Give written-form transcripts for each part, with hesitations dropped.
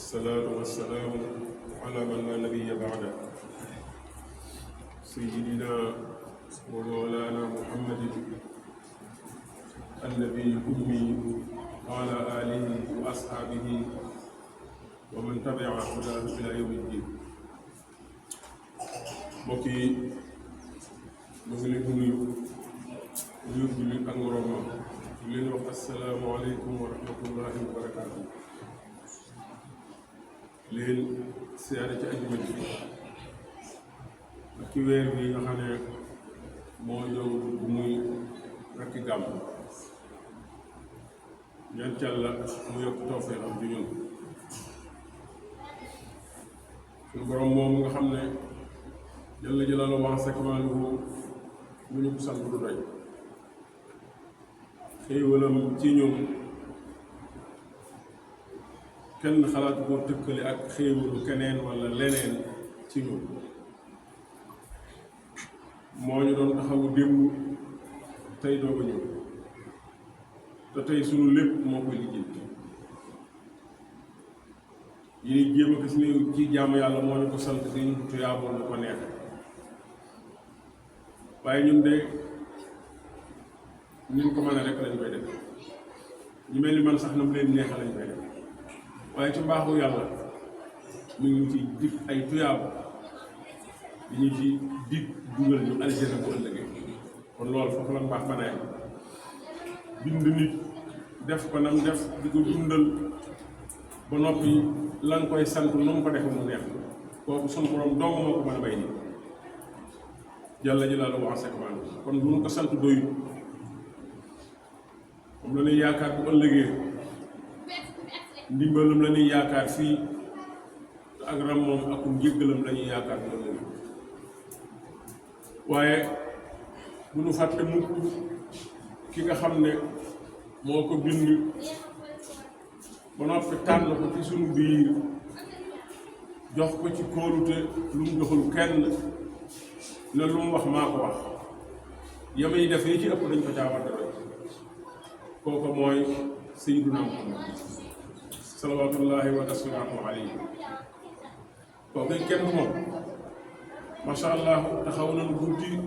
والصلاة والسلام على من لا نبي بعده سيدنا ومولانا محمد النبي الأمي وعلى آله وأصحابه ومن تبع هداه إلى يوم الدين. mbokk yi ñu ngi leen di nuyu jullit ak moroomam di leen wax asalaamaaleykum wa rahmatullahi wa barakaatu. leen siyaare ci ajuma ji ak ci weer wi nga xam ne moo ñëw bu muy rakki gàmm ñaan Yàlla mu yokk tawfeex am ci ñun. suñu borom moom nga xam ne Jalla jalaaluhu wa azza kamaaluhu mu ñu ko sant du doy xéewalam ci ñun kenn xalaatu koo tëkkale ak xéewalu keneen wala leneen ci ñun. moo ñu doon taxawu démb tey doog a ñëw te tey sunu lépp moo koy lijjanti yi ñuy jéem a gis ne ci jaamu yàlla moo ñu ko sant di ñu tuyaaboon lu ko neex waaye ñun de ñun ko mën a rek lañ koy def ñu mel ni man sax na mu leen neex lañ koy def waaye ci mbaaxu yàlla mu ngi ci dig ay tuyaabo di ñu ci dig dugal ñu aljana bu ëllëgee. kon loolu foofu la mbaax ba nay bind nit def ko nam def di ko dundal ba noppi la nga koy sant nu mu ko defee mu neex kooku sunu borom dong moo ko mën a bay nii Jalla jalaaluhu wa azza kamaaluhu. kon bu ñu ko sant doyul moom la ñuy yaakaar bu ëllëgee ndimbalam la ñuy yaakaar fii ak ram moom ak njëggalam la ñuy yaakaar bu ëllëgee. waaye bu ñu fàtte mukk ki nga xam ne moo ko bind ba noppi tànn ko ci sunu biir jox ko ci kóolute lu mu joxul kenn ne lu mu wax maa ko wax yamay def yi ci ëpp dañ ko caawar de roy kooku mooy sayyiduna Muhammad salawaatullahi wa taslimuhu alayhi. kooku kenn du moom masha Allah taxaw nañu guddi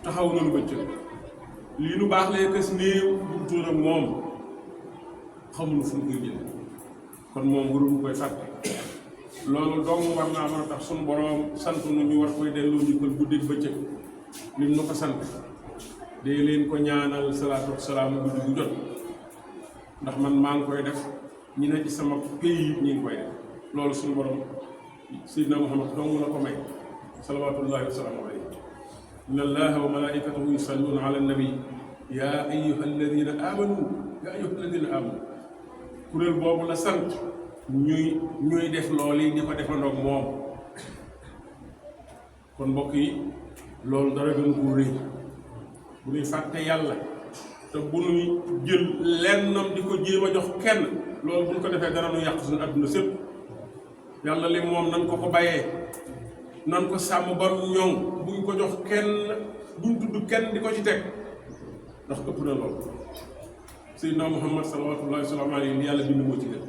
taxaw nañu bëccëg lii nu baax lay kës néew dugutoon ak moom xamul fu mu koy jël kon moom waruñu koy fàtte. loolu dong war naa mën a tax sunu boroom sant nu ñu war koy delloo njukkal guddi bëccëg lim nu ko sant dee leen ko ñaanal salaatu wa salaam guddi gu jot ndax man maa ngi koy def ñi ne ci sama pays yi ñi ngi koy def loolu sunu boroom Seydina Muhammad dong la ko may salawaatullahi wa salaamu alayhi. inna allaha wa malaikatahu yusalluna ala nabi yaa ayyuha alladina amanu kuréel boobu la sant ñuy def loolu yi di ko defandoog moom. kon mbokk yi loolu dara gën ko rëy bu ñuy fàtte yàlla te bu ñuy jël lennam di ko jéem a jox kenn loolu bu ñu ko defee dara nu yàq suñu adduna sépp. yàlla li moom nan ko bayee nan ko sàmm ba mu ñoŋ buñ ko jox kenn buñ tudd kenn di ko ci teg ndax ëpp na lool. Seydina Muhammad salawaatullahi wa salaamu alayhi yàlla bind moo ci gën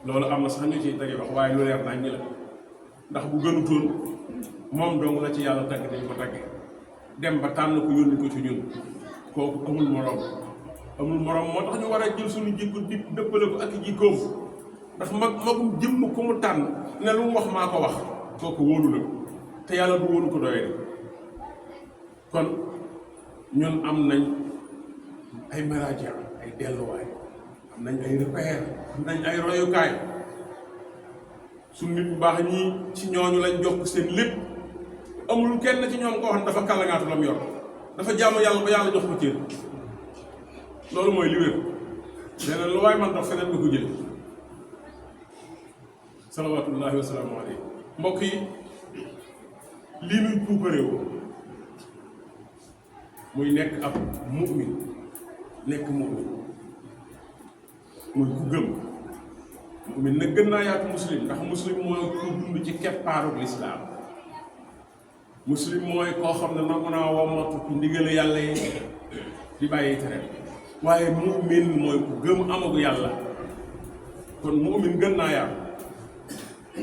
loolu am na sax ñu ciy tege wax waaye lu leer nañ ñi la ndax bu gënutoon moom dong la ci yàlla tagg dañ ko tagge dem ba tànn ko yónni ko ci ñun kooku amul moroom moo tax ñu war a jël suñu jikko di dëppale ko ak jikkoom ndax magum jëmm ku mu tànn ne lu mu wax maa ko wax kooku wóolu la te yàlla du wóolu ko doyee kon ñun am nañ ay maraaji ay delluwaay am nañ ay repère am nañ ay royukaay suñu nit bu baax ñii ci ñooñu lañ jokk seen lépp amul kenn ci ñoom koo xam dafa kàllagaatu lam yor dafa jaamu yàlla ba yàlla jox ko cër loolu mooy li wér leneen lu waay man dox feneen nga ko jël salawaatullahi wa salaamu alayhi. mbokk yi lii nuy puukaréew muy nekk ab mu'min muy ku gëm mu'min nag gën naa yaatu muslim ndax muslim mooy ku dund ci keppaarug lislaam muslim mooy koo xam ne nangu naa womatu ci ndigal yàlla yi di bàyyi tere waaye mu'min mooy ku gëm amagu yàlla kon mu'min gën naa yaatu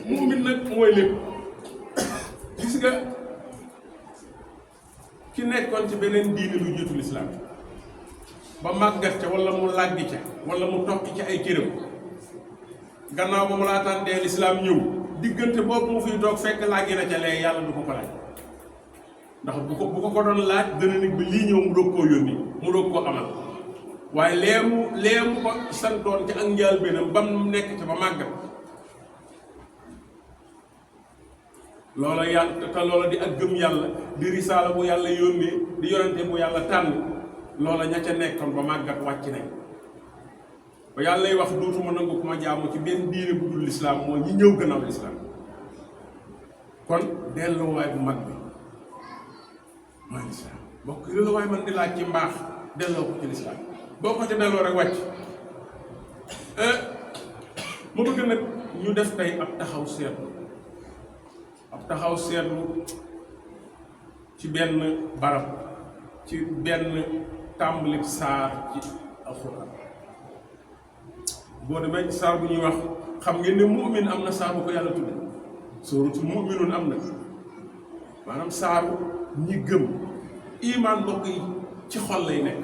mu'min nag mooy lépp gis nga ki nekkoon ci beneen diine lu jiitu lislaam ba màggat ca wala mu làggi ca wala mu tokki ci ay cëram gannaaw ba mu laataan dee lislaam ñëw diggante boobu mu fiy toog fekk làggi na ca lee yàlla du ko ko laaj ndax bu ko doon laaj dana nit bi lii ñëw mu doog koo yónni mu doog koo amal waaye leemu ko santoon ci ak njaal benam ba mu nekk ca ba màggat loola yàlla te loola di ak gëm yàlla di risaala bu yàlla yónnee di yonente bu yàlla tànn loola ña ca nekkoon ba màggat wàcc nañ ba yàllay wax dootuma nangu ku ma jaamu ci benn diine bu dul lislaam mooy ñi ñëw gannaaw lislaam kon delluwaay bu mag bi mooy lislaam bokk yi la waay man di laaj ci mbaax delloo ko ci lislaam boo ko ca delloo rek wàcc mu bëgg nag ñu def tey ab taxaw seetlu ci benn barab ci benn tàmbali saar ci alxuraan boo demee ci saar bu ñuy wax xam ngeen ne mu'min am na saar bu ko yàlla tudde sóoratul mu'minuun am na maanaam saaru ñi gëm imaan mbokk yi ci xol lay nekk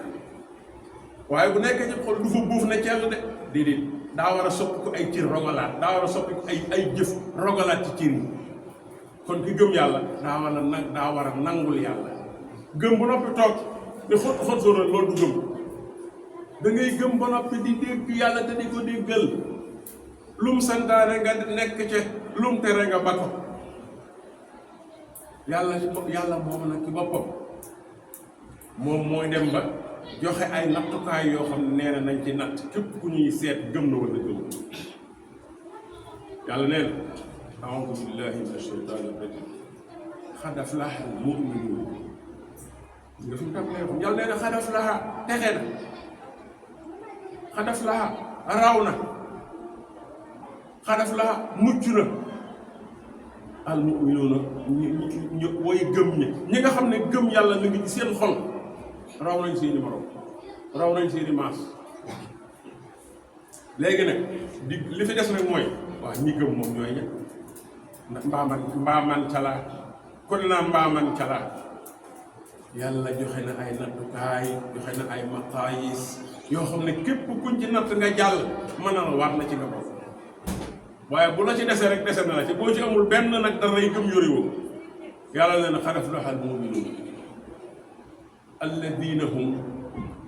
waaye bu nekkee ci xol du fa buuf ne cell de déedéet daa war a soppi ko ay cër rogalaat daa war a soppi ko ay jëf rogalaat ci cër yi kon ki gëm yàlla daa war a nangul yàlla gëm ba noppi toog di xot sóoral loolu du gëm da ngay gëm ba noppi di dégg yàlla te di ko déggal lum santaane nga nekk ca lum tere nga ba ko yàlla moom nag ci boppam moom mooy dem ba joxe ay nattukaay yoo xam ne nee na nañ ci natt képp ku ñuy seet gëm na wala gëm yàlla nee na a'uudu billahi mina shaytaani rajiim qad aflaha al-mu'minuun nga fi mu tàmbalee ko yàlla nee na qad aflaha texe na qad aflaha raw na qad aflaha mucc na al-mu'minuuna ñu way gëm ñi nga xam ne gëm yàlla na ngi ci seen xol raw nañ seeni morom raw nañ seeni maas léegi nag li fi des nag mooy waaw ñi gëm moom ñooy ña mbaaman calaa kon naa mbaaman calaa yàlla joxe na ay nattukaay joxe na ay maqaayis yoo xam ne képp kuñ ci natt nga jàll mën na la waat na ci nga bokk waaye bu la ci dese rek dese na la ci boo ci amul benn nag dara yi gëm yori woo yàlla nee na qad aflaha al-mu'minuun alladina hum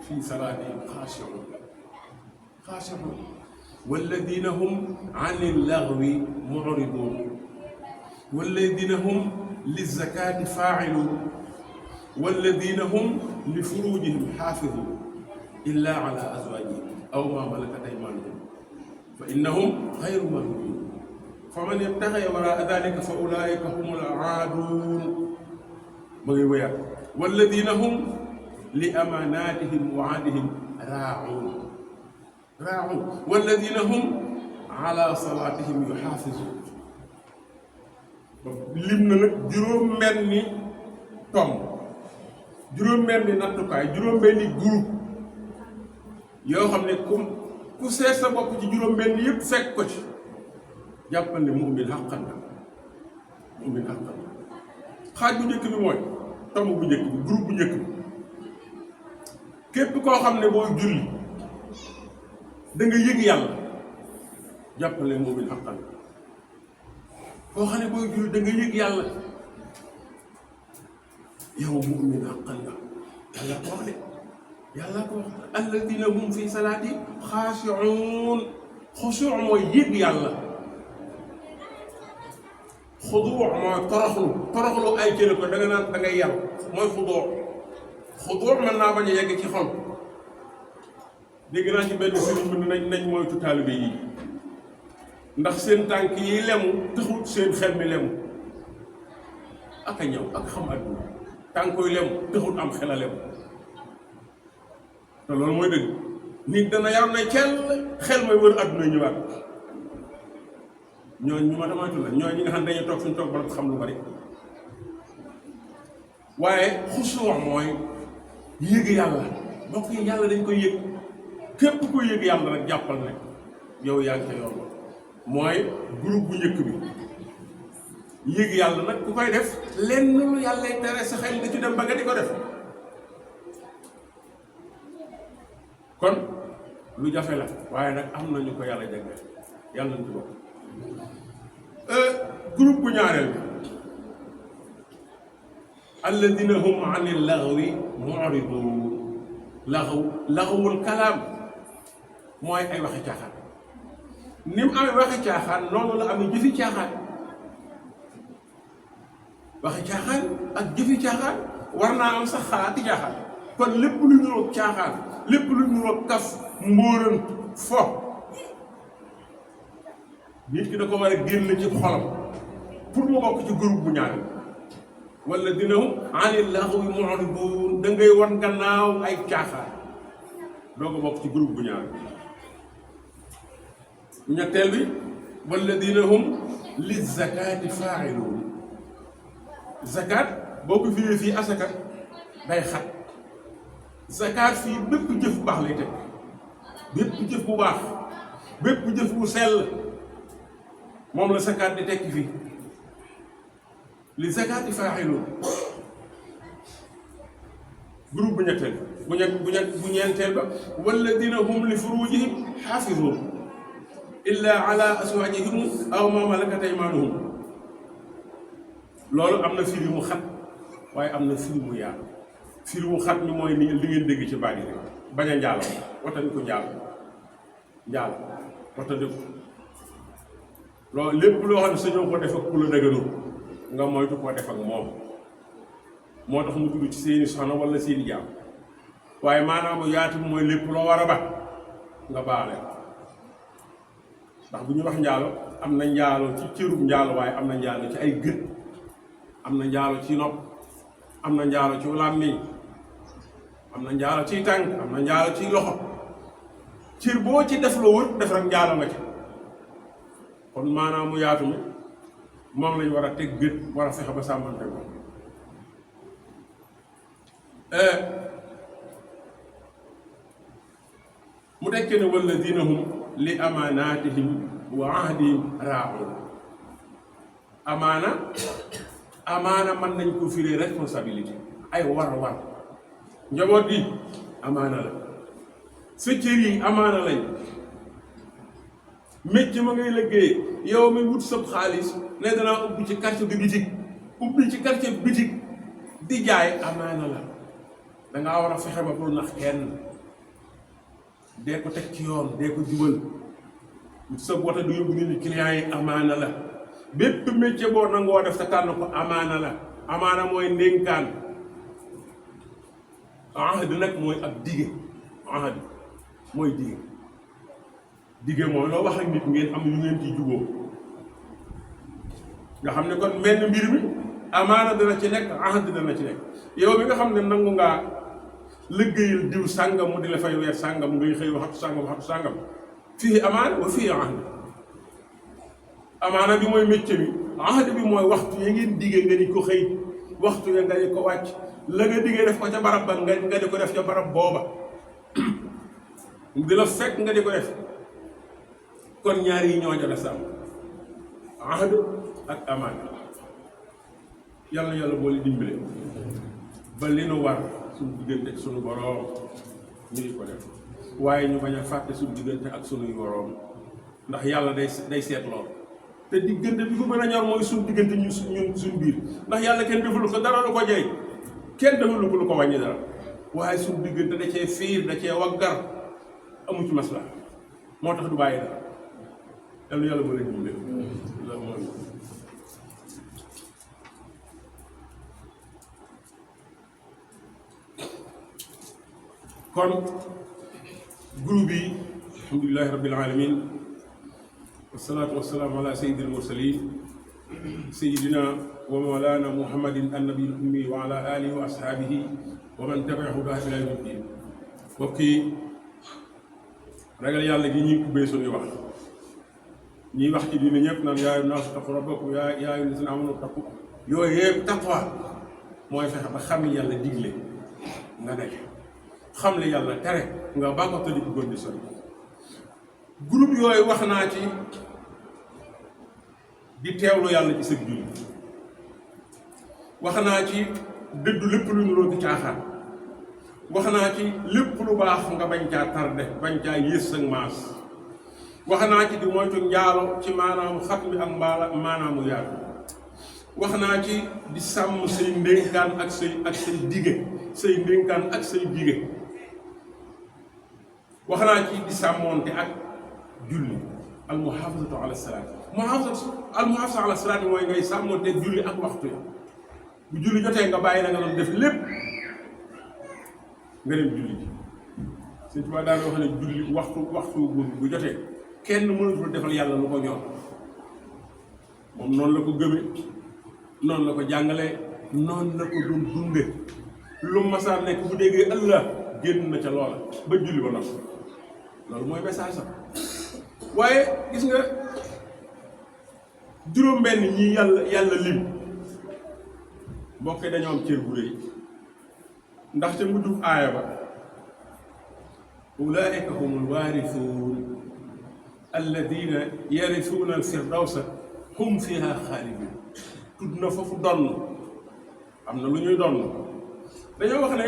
fi salaatihim xaashi'uun walladina hum ani llagwi mu'riduun walladina hum lizzakaati faa'iluun walladina hum li furuujihim xaafiduun illaa alaa azwaajihim aw maa malakat aymaanuhum fa innahum xayru maluumiin faman yabtaxi waraa daalika fa ulaa'ika humul aaduun ma ngi wéyaat walladina hum li amaanaatihim wa ahdihim raa'uun walladina hum ala salaatihim yuxaafizuun lim na nag juróom-benni tomb juróom-benni nattukaay juróom-benni groupe yoo xam ne ku seet sa bopp ci juróom-benni yëpp fekk ko ci jàppal ne mu'min haqqan xaaj bu njëkk bi mooy tomb bu njëkk bi groupe bu njëkk bi képp koo xam ne booy julli da nga yëg yàlla jàppal ne mu'min haqqan koo xam ne booy julli da nga yëg yàlla yow mu'min haqqan la yàlla ko wax de yàlla ko wax alladina hum fi salaati xaashi'uun xusuu mooy yëg yàlla xuduu mooy toroxlu ay cëre ko da nga naan da ngay yar mooy xuduu mën naa bañ a yegg ci xol dégg naa ci benn sëriñ bi nañ moytu taalibe yi ndax seen tànk yi lemu taxut seen xel mi lemu ak a ñëw ak xam àdduna tànk koy lemu taxut am xel a lemu te loolu mooy dëgg nit dana yar na xel may wër àdduna ñëwaat ñooñu ñu ma tamatu la ñooñu ñi nga xam ne dañuy toog suñu toog ba xam lu bari waaye xusuu mooy yëg yàlla mbokk yi yàlla dañ koy yëg képp koy yëg yàlla rek jàppal ne yow yaa ngi ca yoon mooy groupe bu njëkk bi yëg yàlla nag ku koy def lenn lu yàlla tere sa xel nga ci dem ba nga di ko def kon lu jafe la waaye nag am na ñu ko yàlla jagleel yàlla nañ ci bokk. groupe bu ñaareel bi alladina hum ani laghwi mu'ridun laghwul kalaam mooy ay waxi caaxaan ni mu amee waxi caaxaan noonu la amee jëfi caaxaan waxi caaxaan ak jëfi caaxaan war naa am sax xalaati caaxaan kon lépp lu ñu roog caaxaan lépp lu ñu roog kaf mbóoran fo nit ki da ko war a génn ci xolam pour mu bokk ci groupe bu ñaari wala dina anil laghwi mu'ridun da ngay wan gannaaw ay caaxaan doo ko bokk ci groupe bu ñaari ñetteel bi wala dina hum li zakati fa'ilun zakat boo ko firee fii asaka day xat zakat fii bépp jëf bu baax lay teg bépp jëf bu baax bépp jëf bu sell moom la zakat di tekki fii li zakati faaxiluun groupe bu ñetteel bu ñeenteel ba walladina hum li furujihim xaafizuun illa ala aswaajihim aw ma malakat aymaanuhum loolu am na firi mu xat waaye am na firi mu yaatu firi mu xat mi mooy ni li ngeen dégg ci baat yi rek bañ a njaalo watandi ko njaalo watandi ko loolu lépp loo xam ne sañoo ko def ak ku la dëgëru nga moytu koo def ak moom moo tax mu tudd ci seeni soxna wala seeni jaam waaye maanaam yaatu mooy lépp loo war a ba nga baale ndax bu ñu wax njaalo am na njaalo ci cërub njaalo waaye am na njaalo ci ay gët am na njaalo ci nopp am na njaalo ci làmmiñ am na njaalo ciy tànk am na njaalo ciy loxo cër boo ci def la wër def rek njaalo nga ci kon maanaam mu yaatu mi moom lañ war a teg gët war a fexe ba sàmmante ko mu tekkee ne walladina hum li amaanaatihim wa ahdihim raa'uun amaana mën nañ ko firee responsabilité ay war njaboot gi amaana la sa cër yi amaana lañ métier ma ngay liggéey yow mi wut sab xaalis ne danaa ubbi ci quartier bi bitig di jaay amaana la dangaa war a fexe ba pour nax kenn dee ko teg ci yoon dee ko jubal sa woto du yóbbu nit ñi clients yi amaana la bépp métier boo nangoo def sa tànn ko amaana la amaana mooy ndénkaan ahd nag mooy ak dige ahd mooy dige mooy loo wax ak nit ngeen am lu ngeen ci juboo nga xam ne kon menn mbir mi amaana dana ci nekk ahd dana ci nekk yow mi nga xam ne nangu ngaa liggéeyal diw sàngam mu di la fay weer sàngam ngay xëy waxatu sàngam fii amaana wa fii ahd amaana bi mooy métier bi ahd bi mooy waxtu ya ngeen digee nga di ko xëy waxtu ya nga di ko wàcc la nga digee def ko ca barab ba nga di ko def ca barab booba di la fekk nga di ko def kon ñaar yi ñoo jot a sàmm ahd ak amaana yàlla moo li dimbale ba li nu war suñu diggante ak suñu boroom ñu di ko def waaye ñu bañ a fàtte suñu diggante ak suñuy boroom ndax yàlla day seet lool te diggante bi ko gën a ñor mooy suñu diggante ñun suñu biir ndax yàlla kenn defulu ko dara lu ko jey kenn defulu ko lu ko wàññi dara waaye suñu diggante da cee fiir da cee waggar amu ci masla moo tax du bàyyi dara yàlla moo leen dimbale loolu mooy kon groupe yi alhamdulillahi rabbil alamin wasalaatu wasalaamu ala sayyidil mursalin sayyidina wa mawlana muhammadin annabi ummi wa ala alihi wa ashaabihi wa man tabi'ahu ila yawmi ddin mbokk yi ragal yàlla gi ñuy ubbee suñuy wax ñuy wax ci diine ñëpp naan yaa ayyuhan naasu ttaqu rabbakum yaa ayyuhal lazina aamanu ttaqu yooyu yëpp taqwa mooy fexe ba xam yàlla digle nga nekk xam le yàlla tere nga bàkkoo te di ko gën di sori groupe yooyu wax naa ci di teewlu yàlla ci sa julli wax naa ci dëddu lépp lu nuroo di caaxaan wax naa ci lépp lu baax nga bañ caa tarde bañ caa yées sa maas wax naa ci di moytu njaalo ci maanaamu xat mi ak maanaamu yàlla wax naa ci di sàmm say ndénkaan ak say dige say ndénkaan ak say dige wax naa ci di sàmmoonte ak julli al muhafazatu ala salaat al muhafazatu ala salaat mooy ngay sàmmoonte julli ak waxtu yi bu julli jotee nga bàyyi la nga doon def lépp nga dem julli ji Sëñ Tuubaa daan wax ne julli waxtu bu jotee kenn mënatul defal yàlla lu ko ñor moom noonu la ko gëme noonu la ko jàngalee noonu la ko doon dunde lu masaa nekk bu déggee Allah génn na ca loola ba julli ba noppi loolu mooy message sax waaye gis nga juróom-benn ñi yàlla lim mbokk yi dañoo am cër bu rëy ndaxte mujjub aaya ba ulaa'ika humul waarisuun alladina yarisuuna al-firdawsa hum fiha xaalidun tudd na foofu donn am na lu ñuy donn dañoo wax ne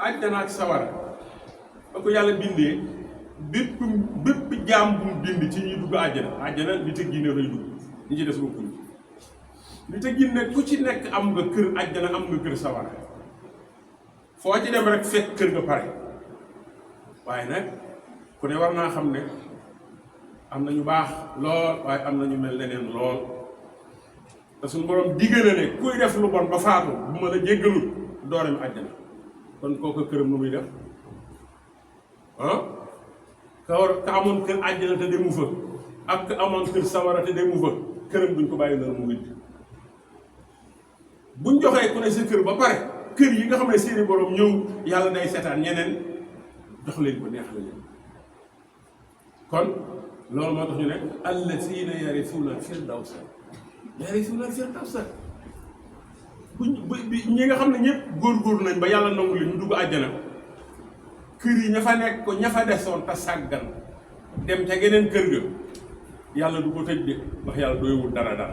àjjana ak sawara ba ko yàlla bindee bépp jaam bu mu bind ci ñuy dugg àjjana li tëg jinne fay dugg ñi ci des bokkuñ li tëg jinne ku ci nekk am nga kër àjjana am nga kër sawara foo ci dem rek fekk kër nga pare waaye nag ku ne war naa xam ne am na ñu baax lool waaye am na ñu mel neneen lool te suñu borom diggale ne kuy def lu bon ba faatu bu ma la jéggalul doo dem àjjana kon kooku këram nu muy def ka amoon kër àjjana te demu fa ak ka amoon kër sawara te demu fa këram duñ ko bàyyi noonu mu witt buñ joxee ku ne sa kër ba pare kër yi nga xam ne seeni borom ñëw yàlla day seetaan ñeneen jox leen ko neex la leen kon loolu moo tax ñu ne allazina yarisuuna firdawsa ñi nga xam ne ñëpp góorgóorlu nañ ba yàlla nangu li ñu dugg àjjana kër yi ña fa nekk ko ña fa desoon te sàggan dem ca geneen kër ga yàlla du ko tëj de ndax yàlla doywul dara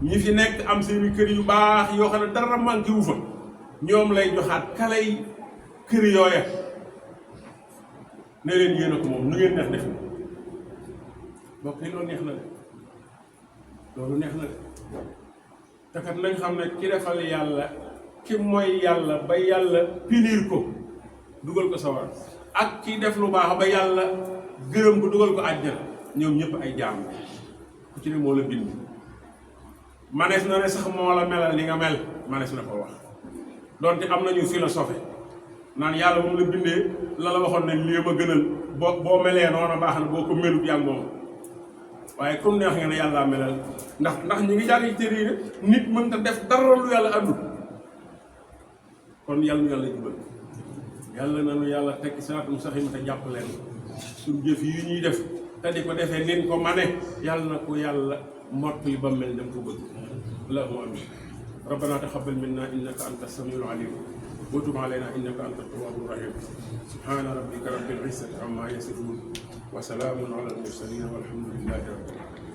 ñi fi nekk am seeni kër yu baax yoo xam ne dara manqué wu fa ñoom lay joxaat kalay kër yooya ne leen yéen a ko moom nu ngeen neex def mbokk yi loolu neex na de loolu neex na de te kat nañ xam ne ki defal yàlla ki mooy yàlla ba yàlla punir ko dugal ko sawar ak ki def lu baax ba yàlla gërëm ko dugal ko àjjana ñoom ñëpp ay jaam ku ci ne moo la bind manees na ne sax moo la melal li nga mel manees na ko wax donte am nañu philosophie naan yàlla moom la bindee la waxoon ne lii ma gënal boo melee noonu baax na boo ko melut yàlla moom waaye comme neex nga ne yàlla melal ndax ñu ngi jàng ci téere yi nit mënta def dara lu yàlla àndul kon yàlla nu yàlla jubal yàlla na nu yàlla tekki siraatal mustaqiim te jàpp leen suñ jëf yi ñuy def te di ko defee nin ko mane yàlla na ko yàlla mottali ba mel dem ko bëgg allahumma amin rabbana taqabbal minna innaka anta samiul alim wa tub alayna innaka anta tawwabur rahim subhana rabbika rabbil izzati amma yasifun wa salamun ala al mursalin walhamdulillahi rabbil alamin